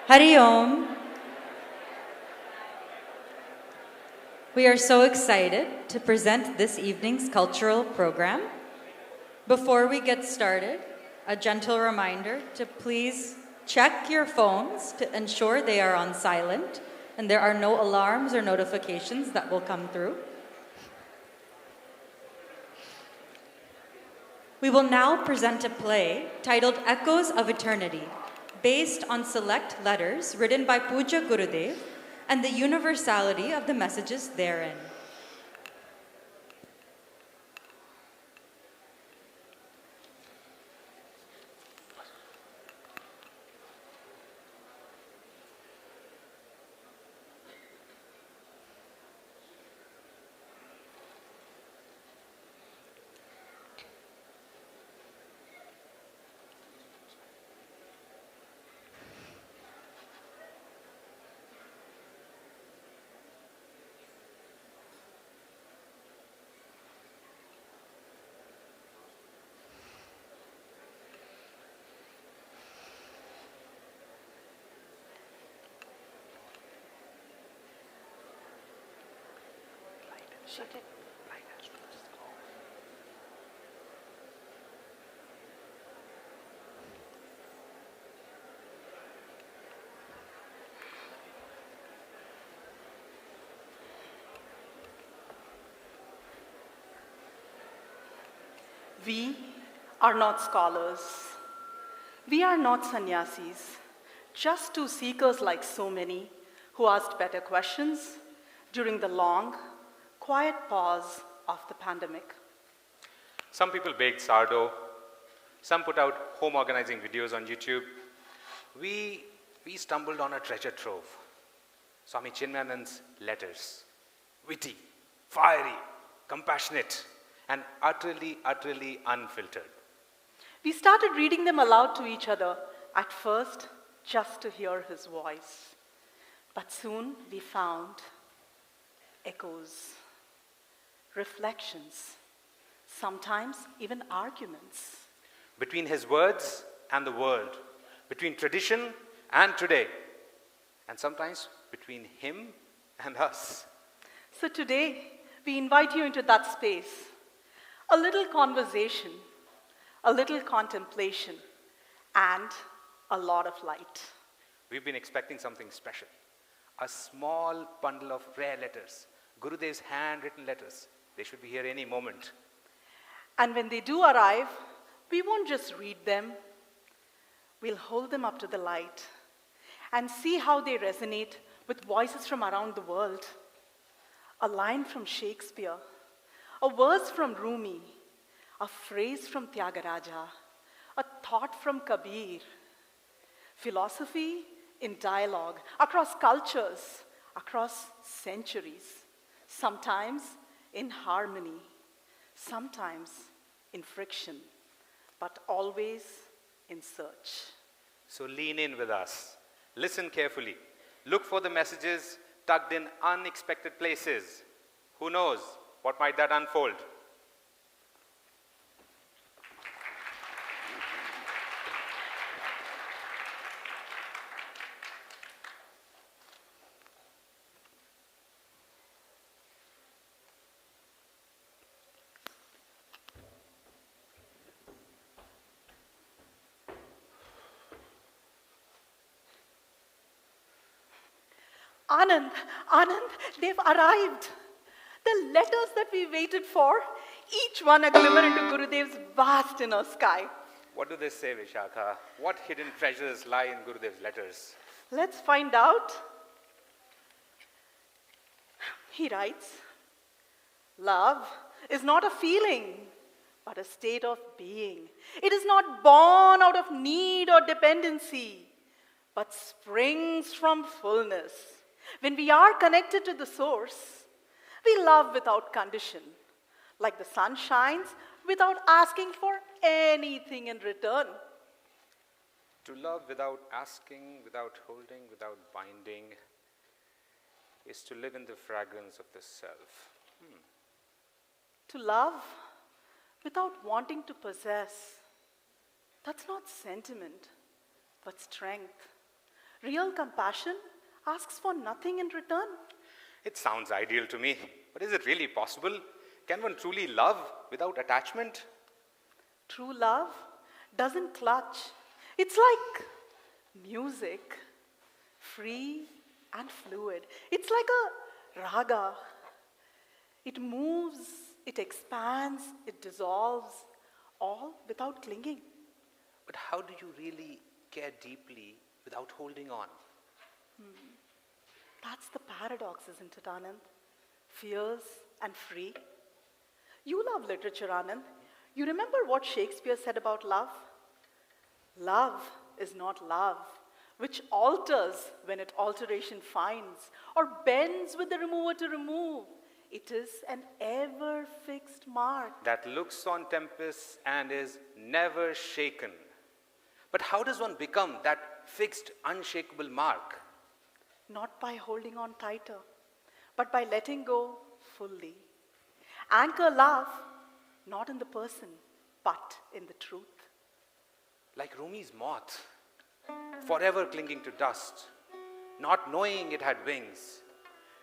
Hari Om. We are so excited to present this evening's cultural program. Before we get started, a gentle reminder to please check your phones to ensure they are on silent and there are no alarms or notifications that will come through. We will now present a play titled Echoes of Eternity, based on select letters written by Puja Gurudev and the universality of the messages therein. We are not scholars. We are not sannyasis, just two seekers like so many who asked better questions during the long, quiet pause of the pandemic. Some people baked sourdough. Some put out home organizing videos on YouTube. We stumbled on a treasure trove. Swami Chinmayanan's letters. Witty, fiery, compassionate, and utterly unfiltered. We started reading them aloud to each other, at first just to hear his voice. But soon we found echoes, reflections, sometimes even arguments. Between his words and the world, between tradition and today, and sometimes between him and us. So today, we invite you into that space. A little conversation, a little contemplation, and a lot of light. We've been expecting something special. A small bundle of rare letters, Gurudev's handwritten letters. They should be here any moment. And when they do arrive, we won't just read them. We'll hold them up to the light and see how they resonate with voices from around the world. A line from Shakespeare, a verse from Rumi, a phrase from Tyagaraja, a thought from Kabir. Philosophy in dialogue, across cultures, across centuries, sometimes in harmony, sometimes in friction, but always in search. So lean in with us. Listen carefully. Look for the messages tucked in unexpected places. Who knows what might that unfold? Anand, they've arrived. The letters that we waited for, each one a glimmer into Gurudev's vast inner sky. What do they say, Vishakha? What hidden treasures lie in Gurudev's letters? Let's find out. He writes, love is not a feeling, but a state of being. It is not born out of need or dependency, but springs from fullness. When we are connected to the source, we love without condition, like the sun shines without asking for anything in return. To love without asking, without holding, without binding, is to live in the fragrance of the self. To love without wanting to possess, that's not sentiment, but strength. Real compassion asks for nothing in return. It sounds ideal to me, but is it really possible? Can one truly love without attachment? True love doesn't clutch. It's like music, free and fluid. It's like a raga. It moves, it expands, it dissolves, all without clinging. But how do you really care deeply without holding on? That's the paradox, isn't it, Anand? Fierce and free. You love literature, Anand. You remember what Shakespeare said about love? Love is not love, which alters when it alteration finds, or bends with the remover to remove. It is an ever-fixed mark. That looks on tempests and is never shaken. But how does one become that fixed, unshakable mark? Not by holding on tighter, but by letting go fully. Anchor love, not in the person, but in the truth. Like Rumi's moth, forever clinging to dust, not knowing it had wings.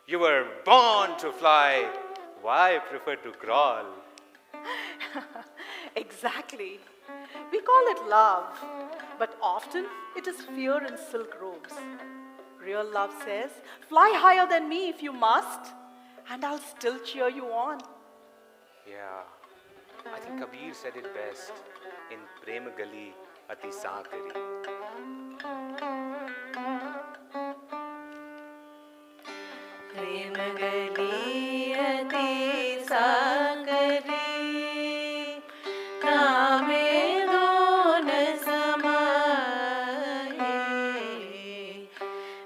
You were born to fly. Why prefer to crawl? Exactly. We call it love, but often it is fear in silk robes. Real love says, fly higher than me if you must, and I'll still cheer you on. Yeah, I think Kabir said it best in Prem Gali Ati Saakari. Prem gali ati saakari, kaame doon samaye.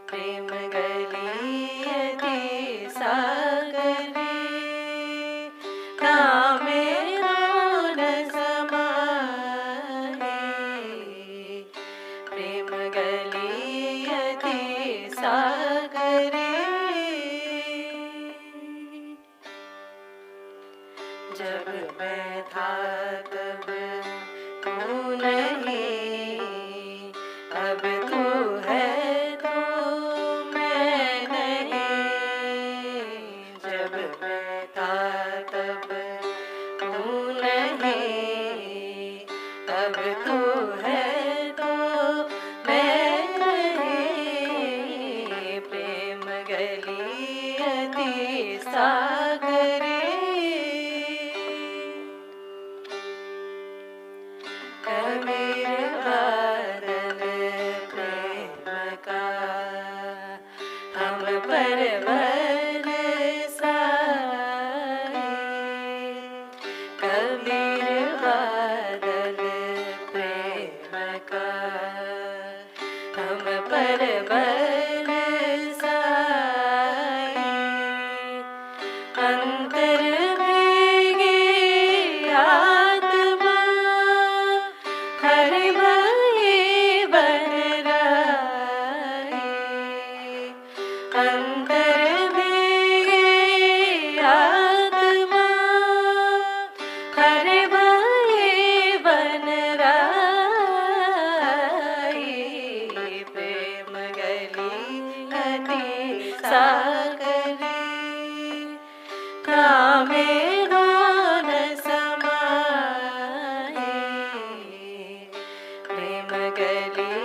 Prem gali ati saakari, kaame doon samaye. Prem gali ati saakari. जब मैं था तब तू नहीं, अब तू है तो मैं नहीं। जब मैं था तब तू नहीं, अब तू है तो मैं नहीं। प्रेम गली अति सागरी, कबीर बादल प्रेम का हम पर बरसाए। कबीर बादल प्रेम का हम पर बरसाए। अंतर भीगी आत्मा हर भाई बन रही। अंतर भीगी आत्मा हर भाई बन रही। प्रेम गली अति सागरी, कामे दोन समाये। प्रेम गली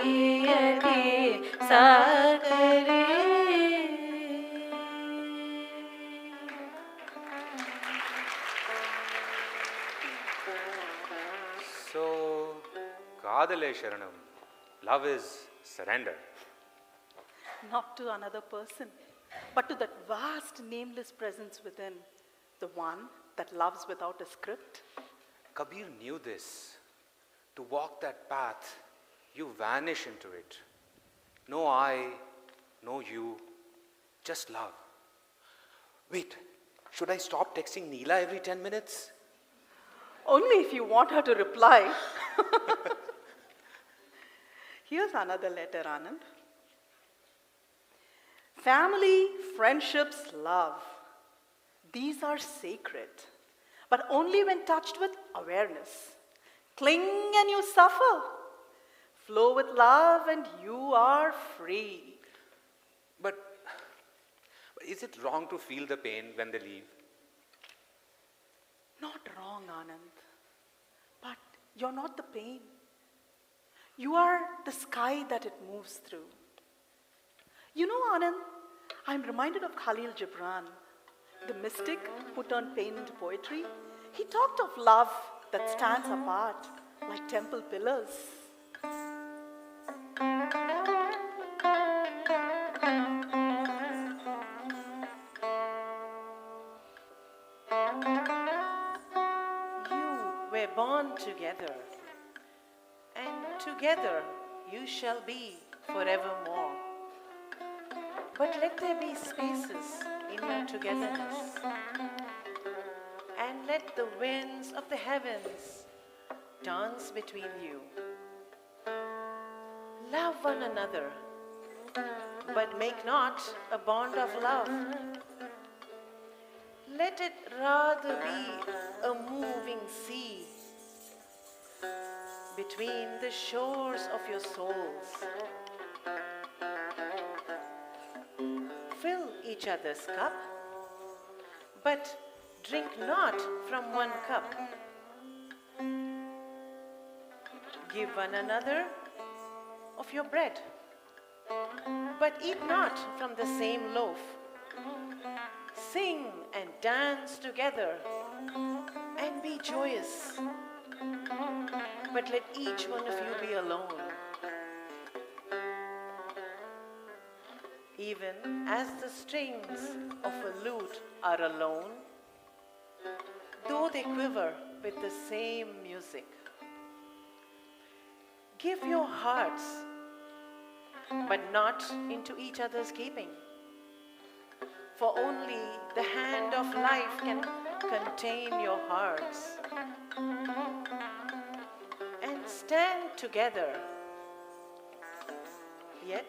अति सागरी। So, Kadale Sharanam, love is surrender. Not to another person, but to that vast nameless presence within, the one that loves without a script. Kabir knew this. To walk that path, you vanish into it. No I, no you, just love. Wait, should I stop texting Neela every 10 minutes? Only if you want her to reply. Here's another letter, Anand. Family, friendships, love. These are sacred, but only when touched with awareness. Cling and you suffer. Flow with love and you are free. But is it wrong to feel the pain when they leave? Not wrong, Anand. But you're not the pain. You are the sky that it moves through. You know, Anand, I'm reminded of Khalil Gibran, the mystic who turned pain into poetry. He talked of love that stands apart like temple pillars. You were born together, and together you shall be forevermore. But let there be spaces in your togetherness, and let the winds of the heavens dance between you. Love one another, but make not a bond of love. Let it rather be a moving sea between the shores of your souls. Fill each other's cup, but drink not from one cup. Give one another of your bread, but eat not from the same loaf. Sing and dance together and be joyous, but let each one of you be alone. Even as the strings of a lute are alone, though they quiver with the same music. Give your hearts, but not into each other's keeping. For only the hand of life can contain your hearts. And stand together, yet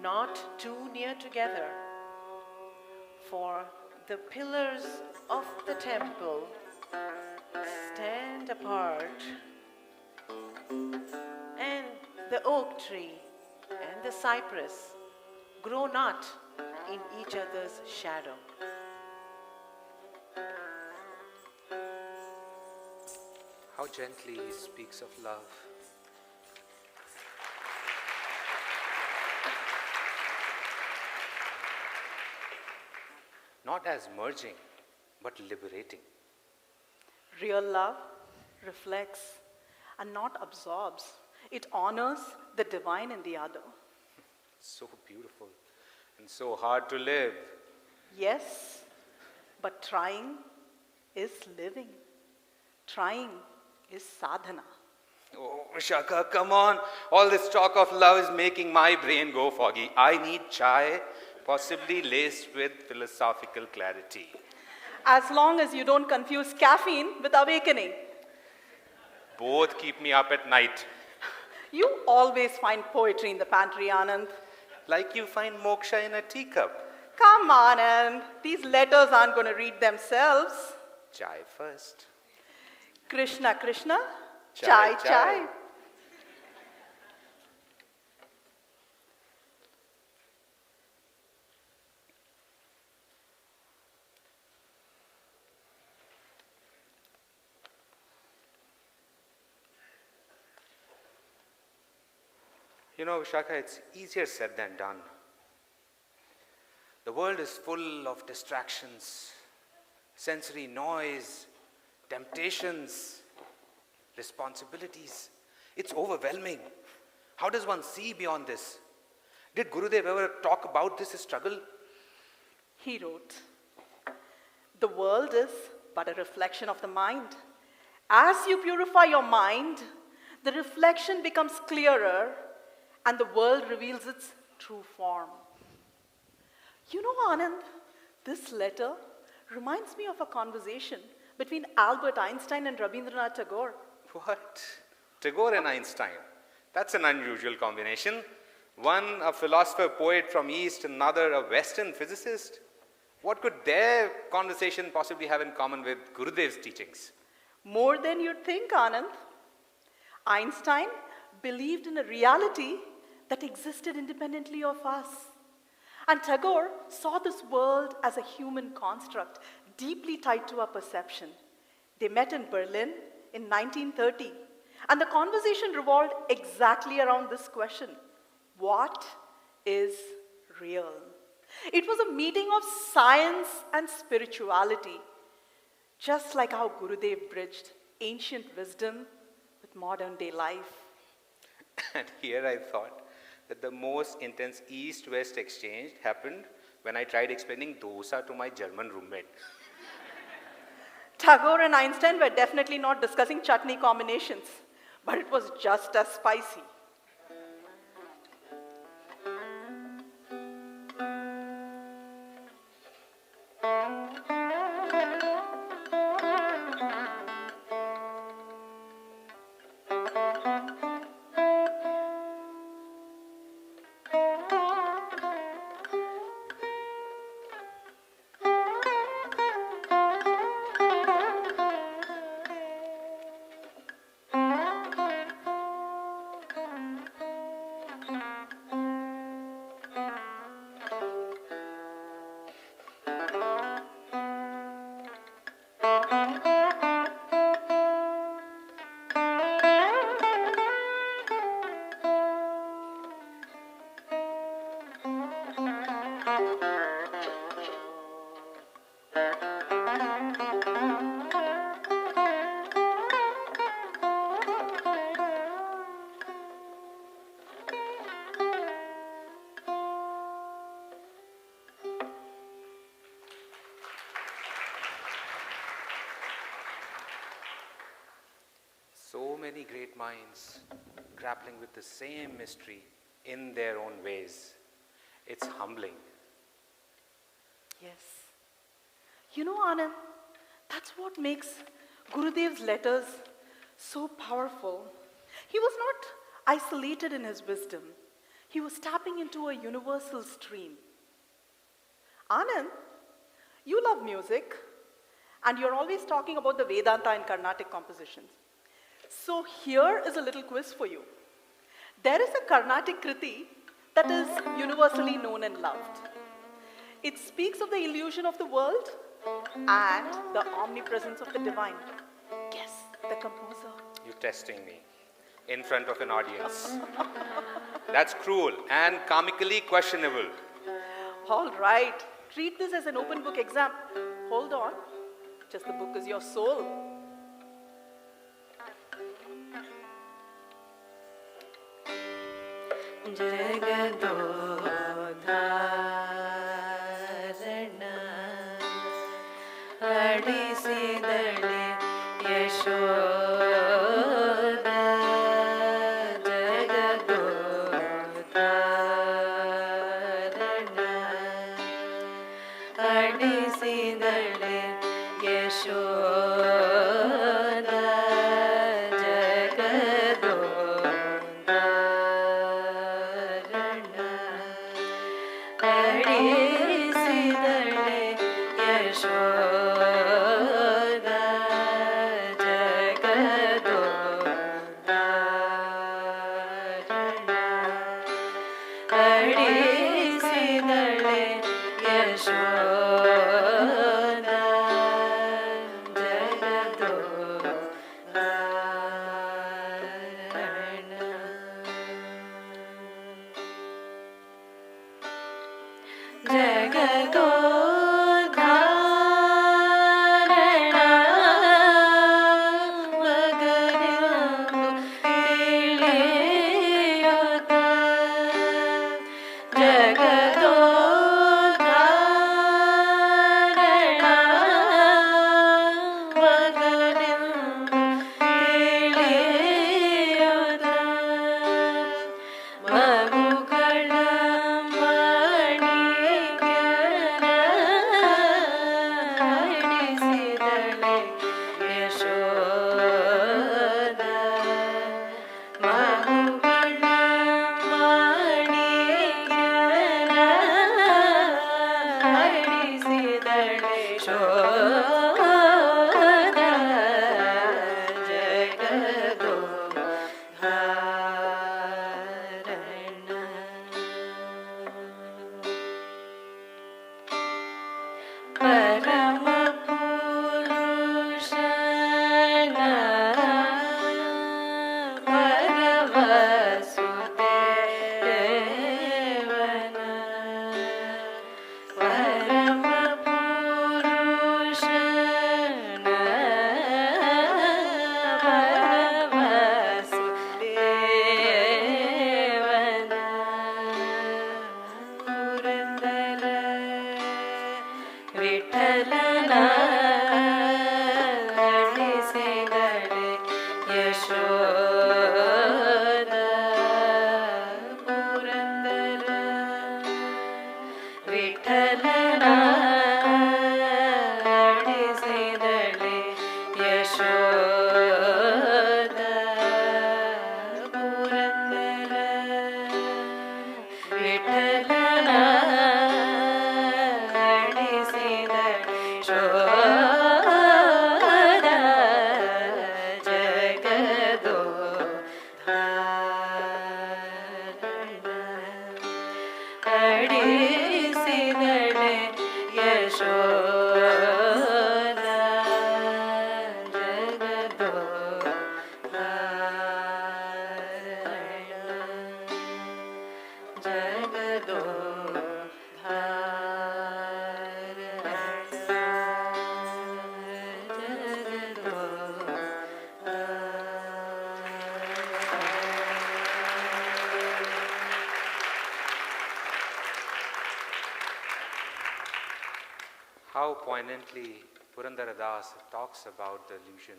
not too near together. For the pillars of the temple stand apart, and the oak tree and the cypress grow not in each other's shadow. How gently he speaks of love. Not as merging, but liberating. Real love reflects and not absorbs. It honors the divine in the other. So beautiful and so hard to live. Yes, but trying is living. Trying is sadhana. Oh, Vishaka, come on. All this talk of love is making my brain go foggy. I need chai, possibly laced with philosophical clarity. As long as you don't confuse caffeine with awakening. Both keep me up at night. You always find poetry in the pantry, Anand. Like you find moksha in a teacup. Come on, Anand. These letters aren't going to read themselves. Chai first. Krishna, Krishna, Chai, chai, chai. chai. You know, Vishaka, it's easier said than done. The world is full of distractions, sensory noise, temptations, responsibilities. It's overwhelming. How does one see beyond this? Did Gurudev ever talk about this struggle? He wrote, "The world is but a reflection of the mind. As you purify your mind, the reflection becomes clearer and the world reveals its true form." You know, Anand, this letter reminds me of a conversation between Albert Einstein and Rabindranath Tagore. What? Tagore and Einstein. That's an unusual combination. One a philosopher poet from East, another a Western physicist. What could their conversation possibly have in common with Gurudev's teachings? More than you'd think, Anand. Einstein believed in a reality that existed independently of us. And Tagore saw this world as a human construct, deeply tied to our perception. They met in Berlin in 1930, and the conversation revolved exactly around this question: what is real? It was a meeting of science and spirituality, just like how Gurudev bridged ancient wisdom with modern day life. And here I thought that the most intense East-West exchange happened when I tried explaining dosa to my German roommate. Tagore and Einstein were definitely not discussing chutney combinations, but it was just as spicy. So many great minds grappling with the same mystery in their own ways. It's humbling. Yes. You know, Anand, that's what makes Gurudev's letters so powerful. He was not isolated in his wisdom. He was tapping into a universal stream. Anand, you love music, and you're always talking about the Vedanta and Carnatic compositions. So here is a little quiz for you. There is a Carnatic Kriti that is universally known and loved. It speaks of the illusion of the world and the omnipresence of the divine. Guess the composer. You're testing me in front of an audience. That's cruel and comically questionable. All right, treat this as an open book exam. Hold on, just the book is your soul. How poignantly Purandara Das talks about the illusion.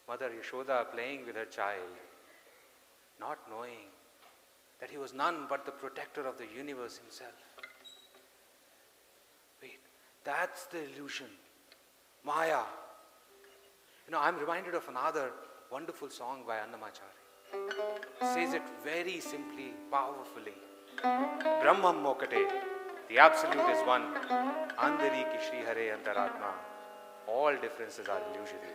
Mother Yashoda playing with her child, not knowing that he was none but the protector of the universe himself. Wait, that's the illusion. Maya. I'm reminded of another wonderful song by Annamacharya. Says it very simply, powerfully. Brahmam Mokate. The Absolute is one. Andari ki Shri Hare Antaratma. All differences are illusory.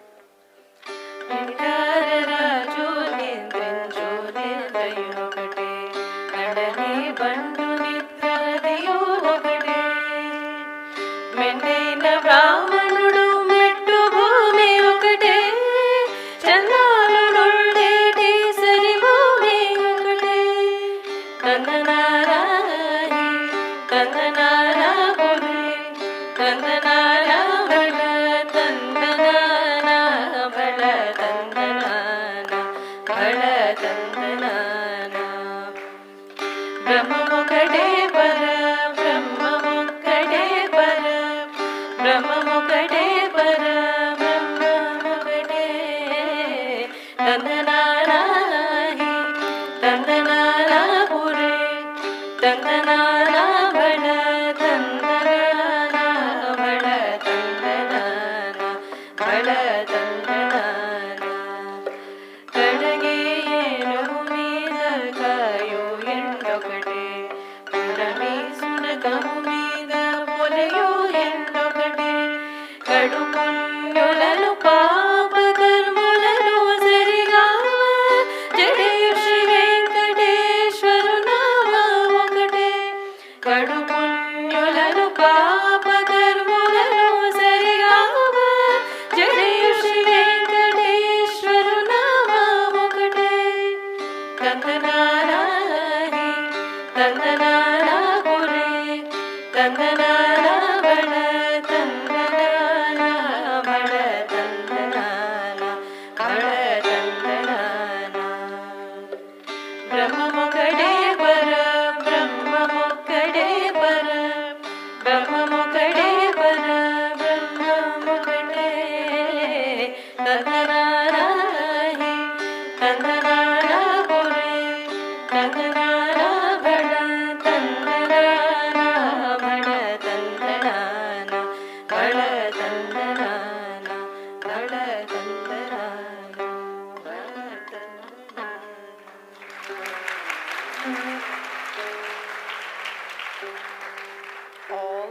All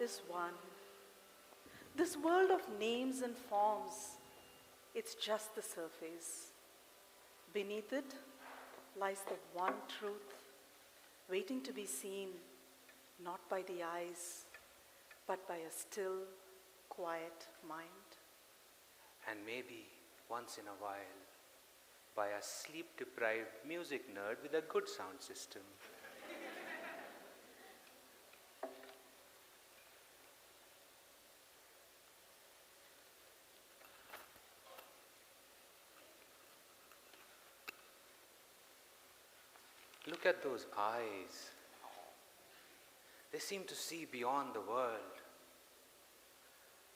is one. This world of names and forms, it's just the surface. Beneath it lies the one truth, waiting to be seen, not by the eyes, but by a still, quiet mind. And maybe once in a while, by a sleep-deprived music nerd with a good sound system. Look at those eyes. They seem to see beyond the world.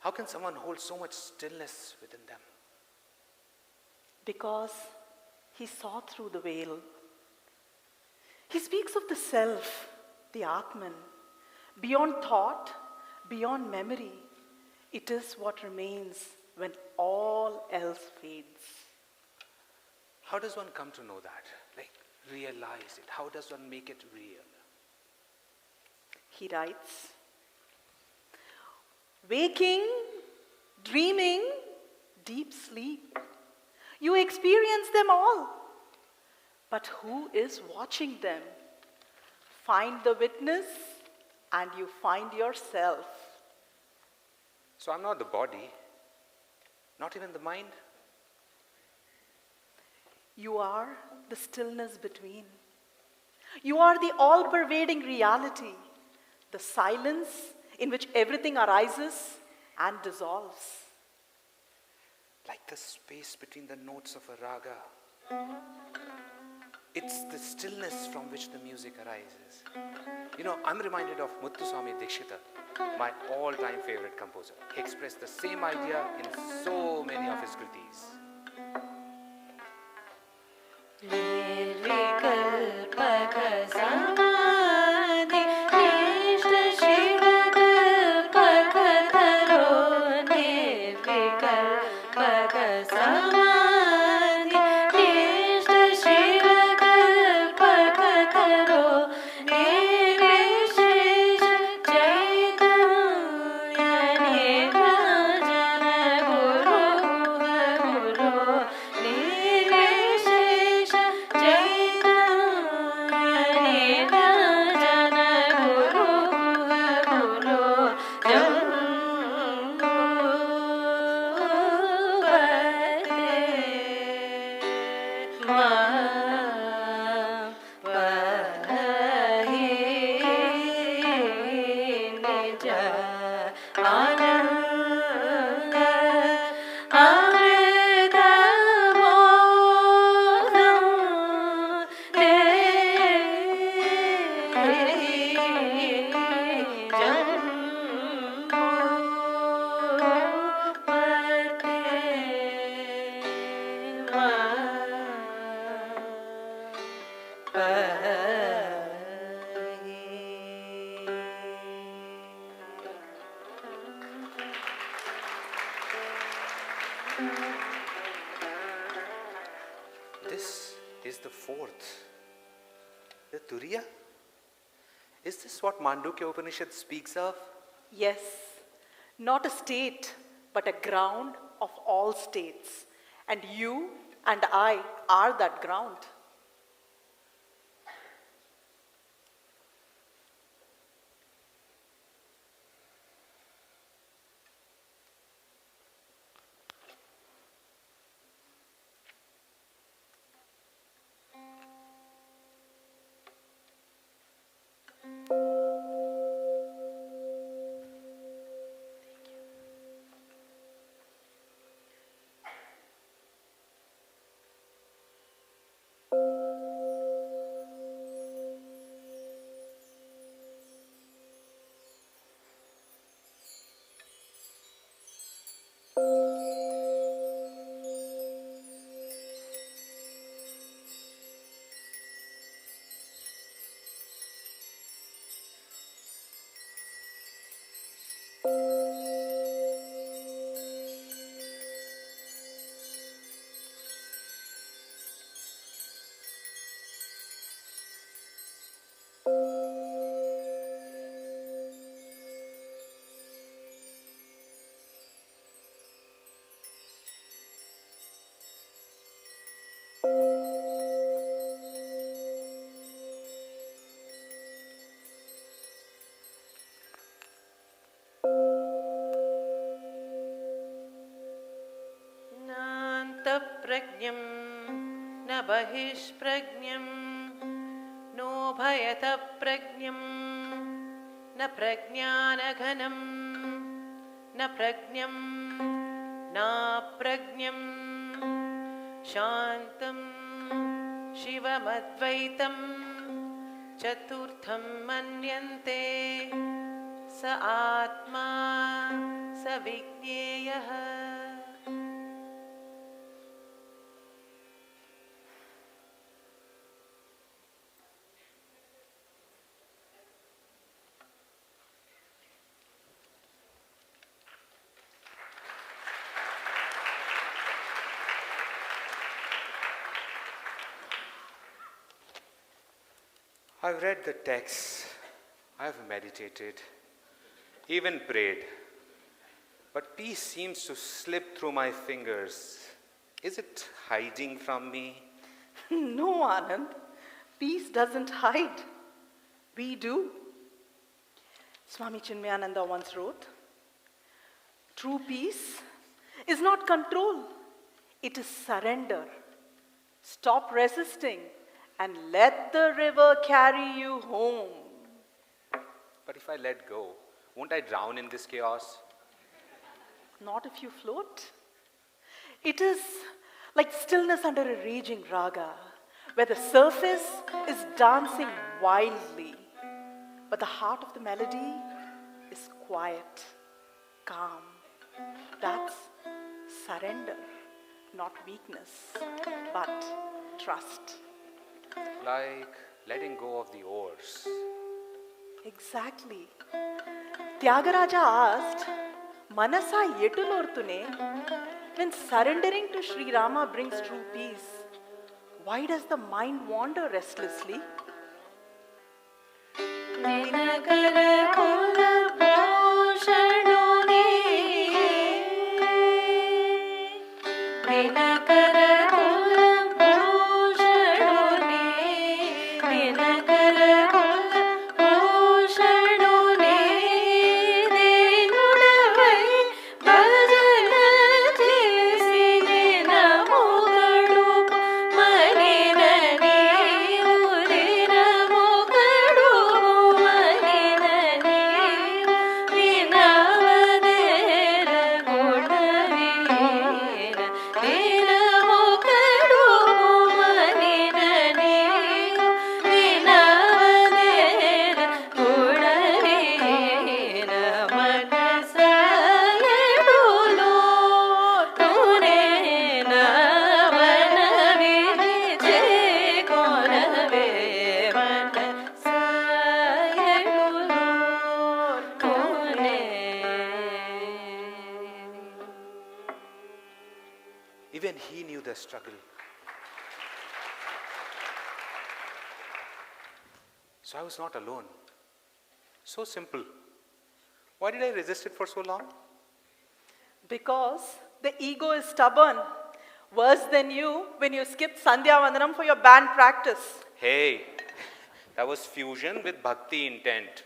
How can someone hold so much stillness within them? Because he saw through the veil. He speaks of the self, the Atman, Beyond thought, beyond memory, it is what remains when all else fades. How does one come to know that? Like, realize it. How does one make it real? He writes, waking, dreaming, deep sleep, you experience them all. But who is watching them? Find the witness and you find yourself. So I'm not the body, not even the mind. You are the stillness between. You are the all-pervading reality, the silence in which everything arises and dissolves. Like the space between the notes of a raga. It's the stillness from which the music arises. You know, I'm reminded of Muthuswami Dikshita, my all-time favorite composer. He expressed the same idea in so many of his kritis. This is the fourth. The Turiya? Is this what Mandukya Upanishad speaks of? Yes, not a state, but a ground of all states. And you and I are that ground. प्रज्ञं न बहिष्प्रज्ञं no भयतः प्रज्ञं न प्रज्ञानघनं न प्रज्ञं नाप्रज्ञं शान्तं शिवमद्वैतं चतुर्थं मन्यन्ते स आत्मा स विज्ञेयः. I've read the texts, I've meditated, even prayed, but peace seems to slip through my fingers. Is it hiding from me? No, Anand. Peace doesn't hide. We do. Swami Chinmayananda once wrote, true peace is not control. It is surrender. Stop resisting and let the river carry you home. But if I let go, won't I drown in this chaos? Not if you float. It is like stillness under a raging raga, where the surface is dancing wildly, but the heart of the melody is quiet, calm. That's surrender, not weakness, but trust. Like letting go of the oars. Exactly. Tyagaraja asked, Manasa yetulortune, when surrendering to Sri Rama brings true peace, why does the mind wander restlessly? Even he knew the struggle. So I was not alone. So simple. Why did I resist it for so long? Because the ego is stubborn. Worse than you when you skipped Sandhya Vandanam for your band practice. Hey, that was fusion with bhakti intent.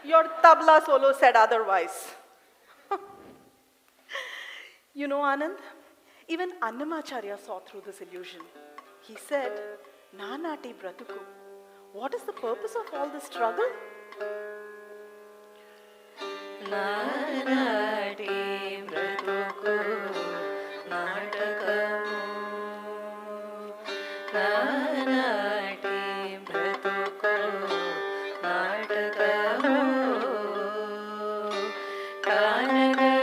Your tabla solo said otherwise. You know, Anand, even Annamacharya saw through this illusion. He said, Nanati Bratuku, what is the purpose of all this struggle? Nanati Bratuku Natakamu Nanati Bratuku Natakamu Kanaga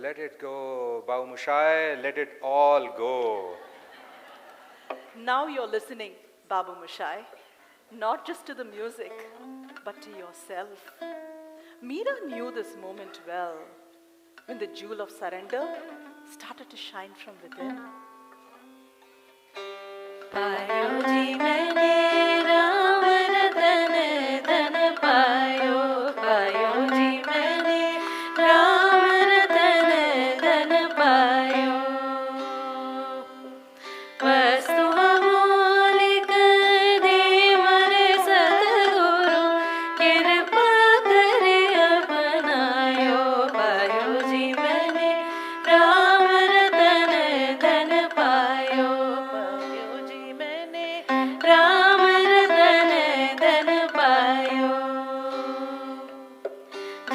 let it go. Bau Mushai, let it all go. Now you're listening, Babu Mushai, not just to the music, but to yourself. Meera knew this moment well, when the jewel of surrender started to shine from within. पायो जी मैंने राम रतन धन पायो, पायो जी मैंने राम रतन धन पायो। वस्तु अमोलिक दे मरे सतगुरु, कृपा करे अपनायो, पायो जी मैंने राम रतन धन पायो, पायो जी मैंने राम रतन धन पायो।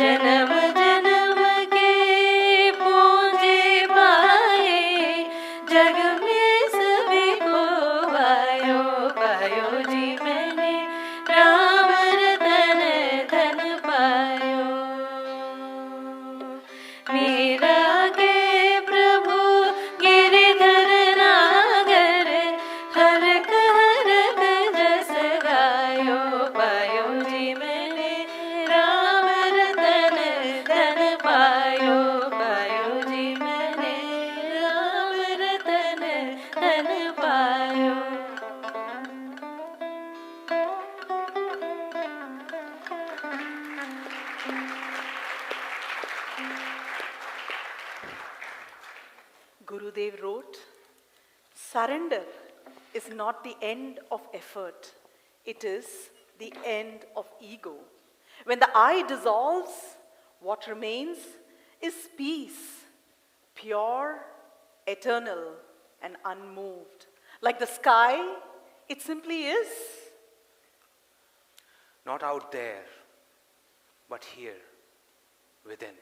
जन्म जन्म के पूंजी पाए, जग में सभी को पायो, पायो जी मैंने राम रतन धन पायो। मीरा के प्रभु गिरिधर नागर, हर कहरत जस गायो, पायो जी मैंने राम रतन धन पायो, पायो जी मैंने राम रतन धन पायो। Gurudev wrote, surrender is not the end of effort, it is the end of ego. When the I dissolves, what remains is peace, pure, eternal, and unmoved. Like the sky, it simply is. Not out there, but here, within.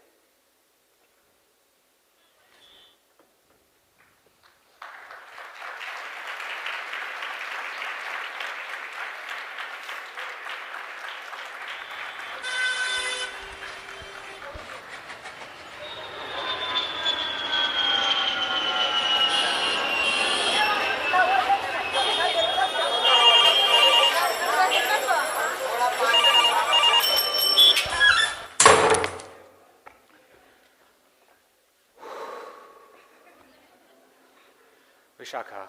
Vishakha,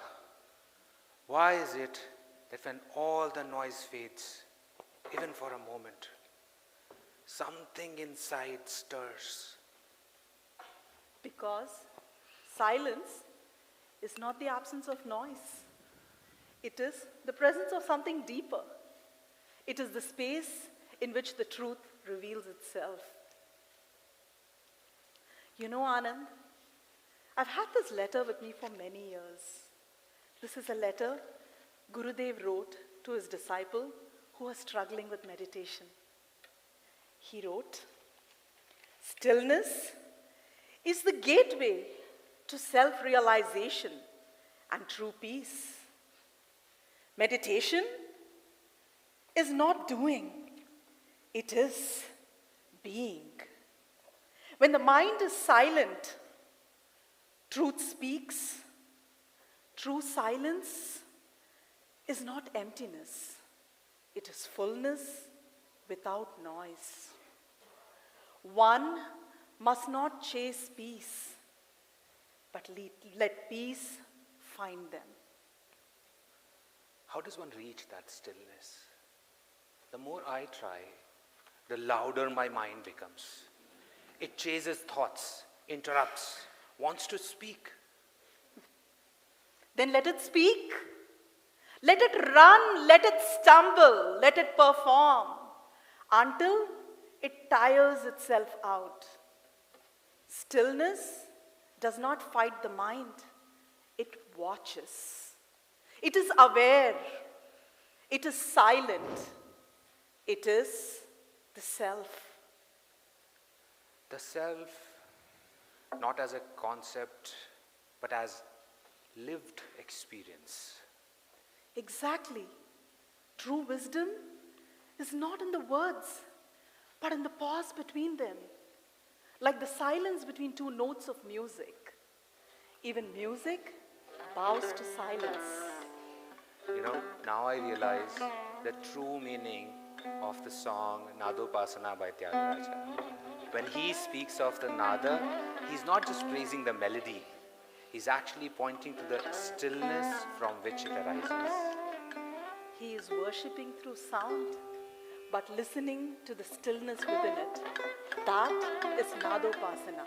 why is it that when all the noise fades, even for a moment, something inside stirs? Because silence is not the absence of noise. It is the presence of something deeper. It is the space in which the truth reveals itself. You know, Anand, I've had this letter with me for many years. This is a letter Gurudev wrote to his disciple who was struggling with meditation. He wrote, "Stillness is the gateway to self-realization and true peace. Meditation is not doing, it is being. When the mind is silent, truth speaks. True silence is not emptiness. It is fullness without noise. One must not chase peace, but let peace find them." How does one reach that stillness? The more I try, the louder my mind becomes. It chases thoughts, interrupts, wants to speak. Then let it speak. Let it run, let it stumble, let it perform until it tires itself out. Stillness does not fight the mind, it watches. It is aware, it is silent, it is the self. The self, not as a concept, but as lived experience. Exactly. True wisdom is not in the words, but in the pause between them. like the silence between two notes of music. Even music bows to silence. You know, now I realize the true meaning of the song Nadopasana by Tyagaraja. When he speaks of the nada, he's not just praising the melody, he's actually pointing to the stillness from which it arises. He is worshipping through sound, but listening to the stillness within it. That is Nadopasana.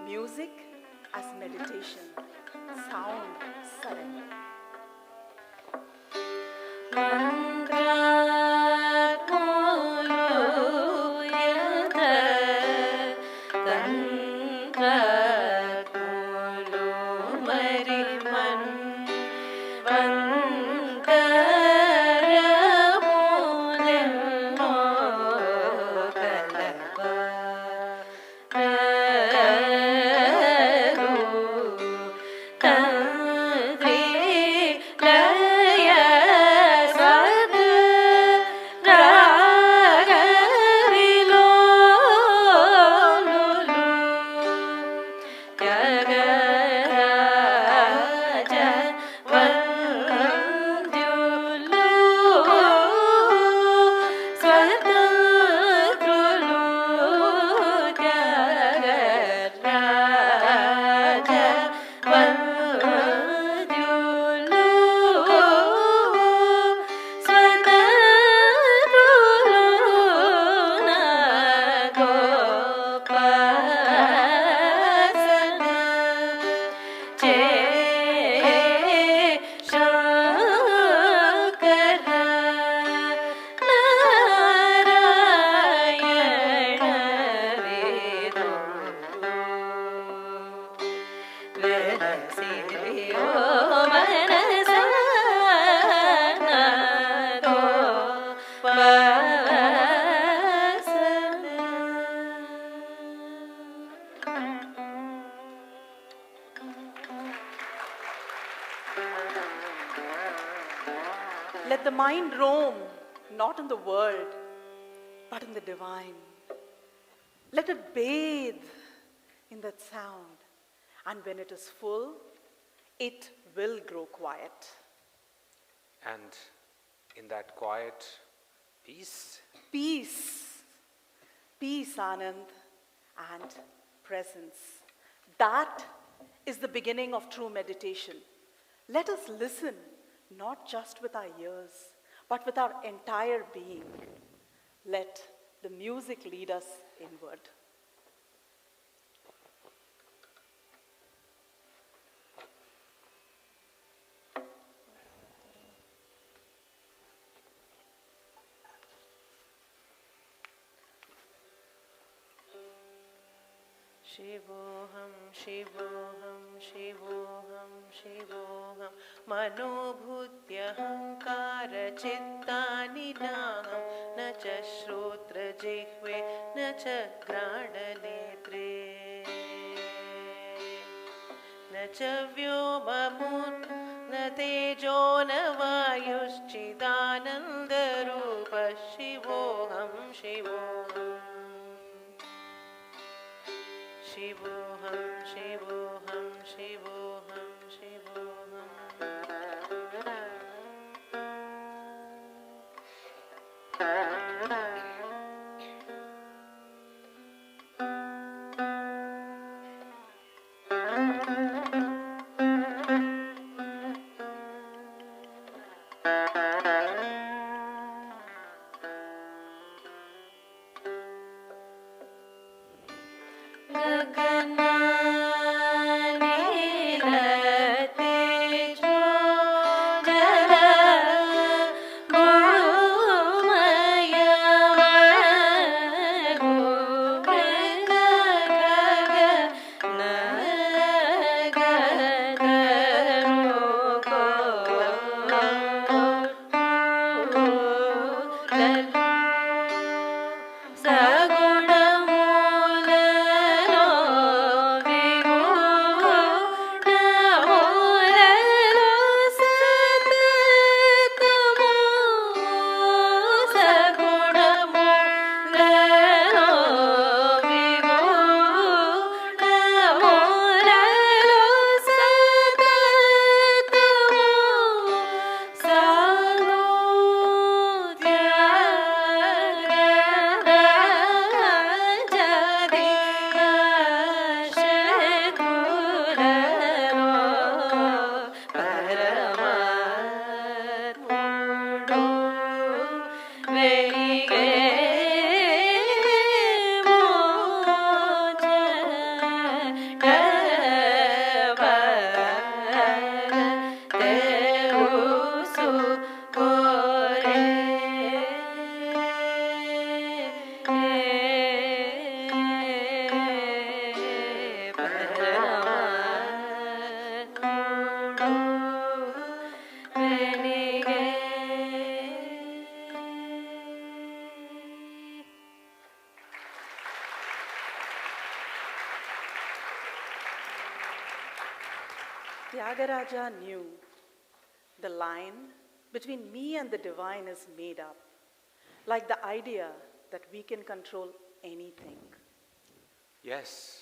Music as meditation, sound surrender. Let the mind roam, not in the world, but in the divine. Let it bathe in that sound. And when it is full, it will grow quiet. And in that quiet, peace. Peace. Peace, Anand, and presence. That is the beginning of true meditation. Let us listen, not just with our ears, but with our entire being. Let the music lead us inward. Shivoham, Shivoham, Shivoham, Shivoham, Manobhutyahankara chittani naham, na cha shrotra jihve, na cha grana netre, na cha vyomamut, na tejo na vayushchidananda rupa. Shivoham, Shivoham. Shivoham, Shivoham, Shivoham, Shivoham. Saguna mula Tyagaraja knew the line between me and the divine is made up, like the idea that we can control anything. Yes,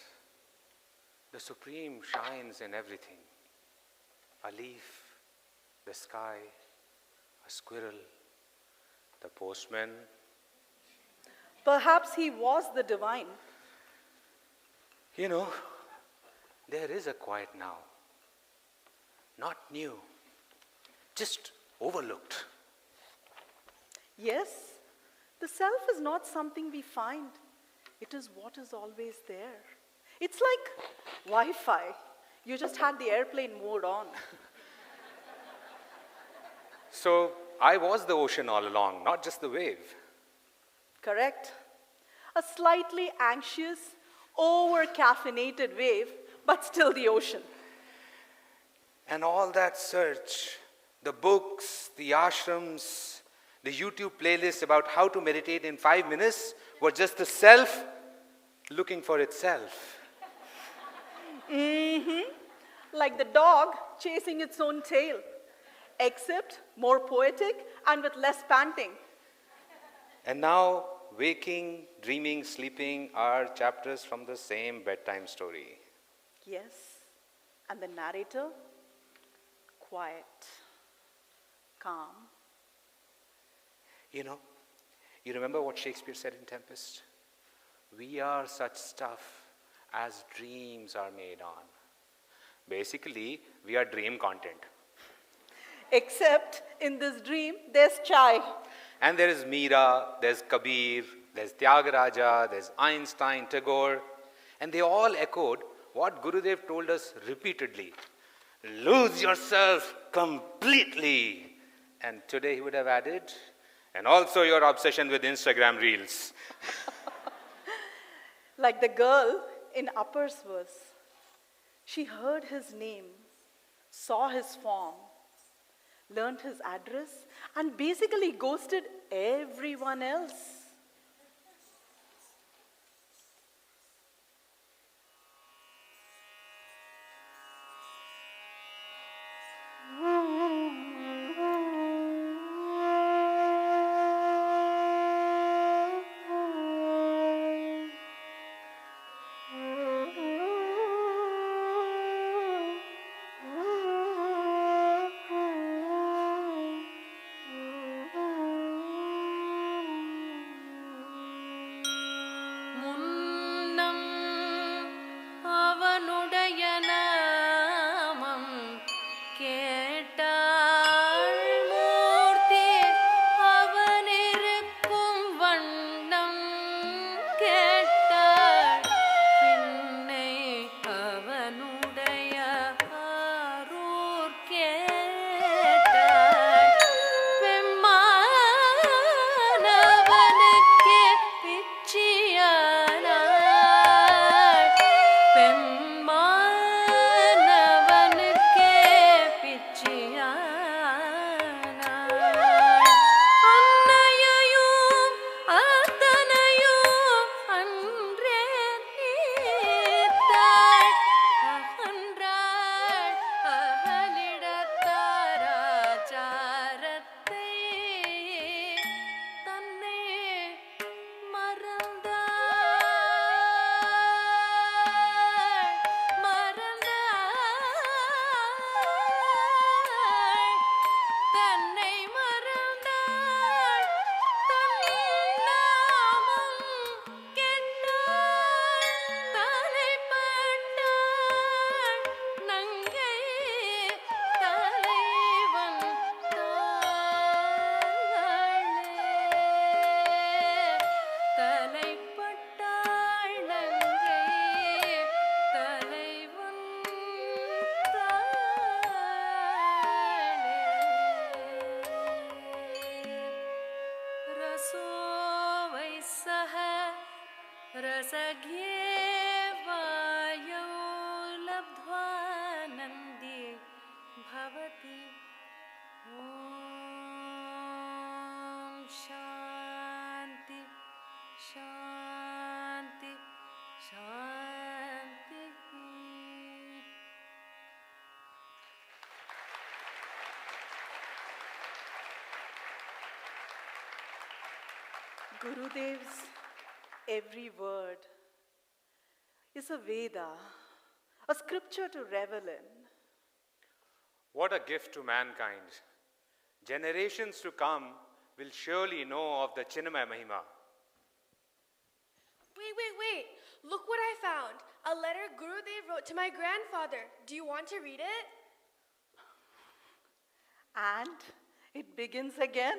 the Supreme shines in everything. A leaf, the sky, a squirrel, the postman. Perhaps he was the divine. You know, there is a quiet now. Not new, just overlooked. Yes, the self is not something we find. It is what is always there. It's like Wi-Fi. You just had the airplane mode on. So I was the ocean all along, not just the wave. Correct. A slightly anxious, over-caffeinated wave, but still the ocean. And all that search, the books, the ashrams, the YouTube playlist about how to meditate in 5 minutes were just the self looking for itself. Like the dog chasing its own tail, except more poetic and with less panting. And now, waking, dreaming, sleeping are chapters from the same bedtime story. Yes, and the narrator, quiet, calm. You know, you remember what Shakespeare said in Tempest? We are such stuff as dreams are made on. Basically, we are dream content. Except in this dream, there's chai. And there is Meera, there's Kabir, there's Tyagaraja, there's Einstein, Tagore, and they all echoed what Gurudev told us repeatedly. Lose yourself completely. And today he would have added, and also your obsession with Instagram reels. Like the girl in Upper's verse. She heard his name, saw his form, learned his address, and basically ghosted everyone else. Gurudev's every word is a Veda, a scripture to revel in. What a gift to mankind. Generations to come will surely know of the Chinmaya Mahima. Wait. Look what I found. A letter Gurudev wrote to my grandfather. Do you want to read it? And it begins again.